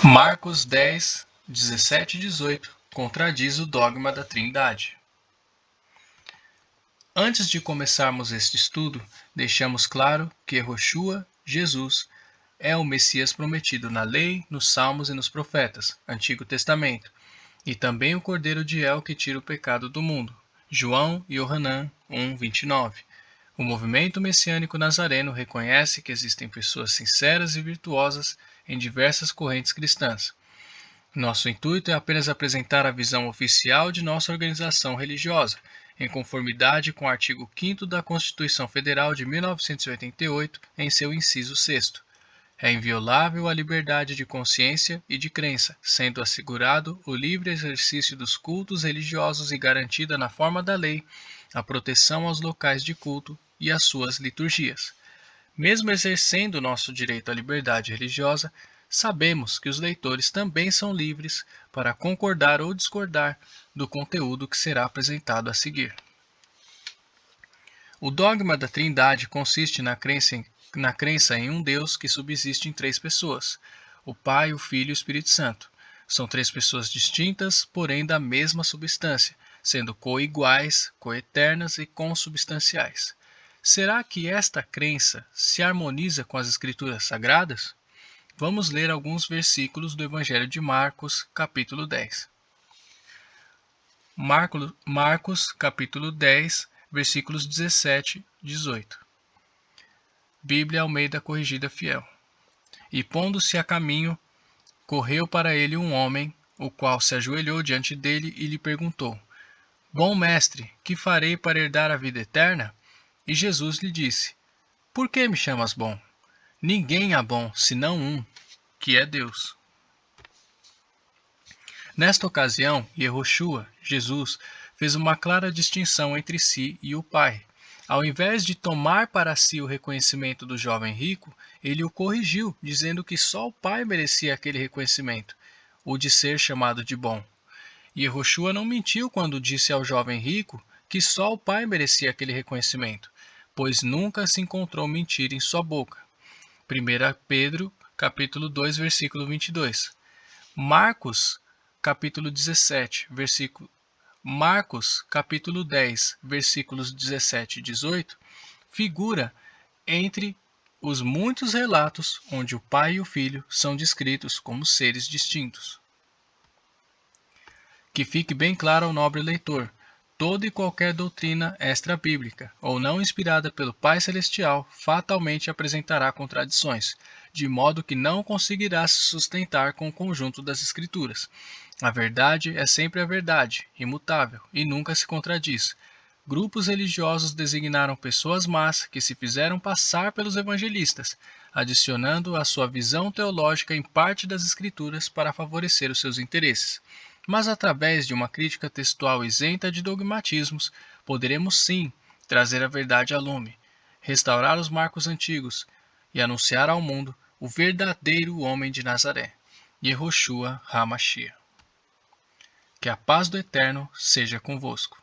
Marcos 10, 17 e 18 contradiz o dogma da Trindade. Antes de começarmos este estudo, deixamos claro que Yehoshua, Jesus, é o Messias prometido na lei, nos Salmos e nos Profetas, Antigo Testamento, e também o Cordeiro de El que tira o pecado do mundo, João e Yohanan 1:29. O movimento messiânico nazareno reconhece que existem pessoas sinceras e virtuosas em diversas correntes cristãs. Nosso intuito é apenas apresentar a visão oficial de nossa organização religiosa, em conformidade com o artigo 5º da Constituição Federal de 1988, em seu inciso 6º. É inviolável a liberdade de consciência e de crença, sendo assegurado o livre exercício dos cultos religiosos e garantida na forma da lei a proteção aos locais de culto e às suas liturgias. Mesmo exercendo nosso direito à liberdade religiosa, sabemos que os leitores também são livres para concordar ou discordar do conteúdo que será apresentado a seguir. O dogma da Trindade consiste na crença em um Deus que subsiste em três pessoas: o Pai, o Filho e o Espírito Santo. São três pessoas distintas, porém da mesma substância, sendo coiguais, coeternas e consubstanciais. Será que esta crença se harmoniza com as Escrituras Sagradas? Vamos ler alguns versículos do Evangelho de Marcos, capítulo 10. Marcos, capítulo 10, versículos 17 e 18. Bíblia Almeida Corrigida Fiel. E pondo-se a caminho, correu para ele um homem, o qual se ajoelhou diante dele e lhe perguntou: Bom mestre, que farei para herdar a vida eterna? E Jesus lhe disse: Por que me chamas bom? Ninguém há bom, senão um, que é Deus. Nesta ocasião, Yehoshua, Jesus, fez uma clara distinção entre si e o Pai. Ao invés de tomar para si o reconhecimento do jovem rico, ele o corrigiu, dizendo que só o Pai merecia aquele reconhecimento, o de ser chamado de bom. Yehoshua não mentiu quando disse ao jovem rico que só o Pai merecia aquele reconhecimento, pois nunca se encontrou mentira em sua boca. 1 Pedro, capítulo 2, versículo 22. Marcos, capítulo 17, Marcos, capítulo 10, versículos 17 e 18, figura entre os muitos relatos onde o Pai e o Filho são descritos como seres distintos. Que fique bem claro ao nobre leitor: toda e qualquer doutrina extra-bíblica, ou não inspirada pelo Pai Celestial, fatalmente apresentará contradições, de modo que não conseguirá se sustentar com o conjunto das Escrituras. A verdade é sempre a verdade, imutável, e nunca se contradiz. Grupos religiosos designaram pessoas más que se fizeram passar pelos evangelistas, adicionando a sua visão teológica em parte das Escrituras para favorecer os seus interesses. Mas através de uma crítica textual isenta de dogmatismos, poderemos sim trazer a verdade a lume, restaurar os marcos antigos e anunciar ao mundo o verdadeiro homem de Nazaré, Yehoshua HaMashiach. Que a paz do Eterno seja convosco.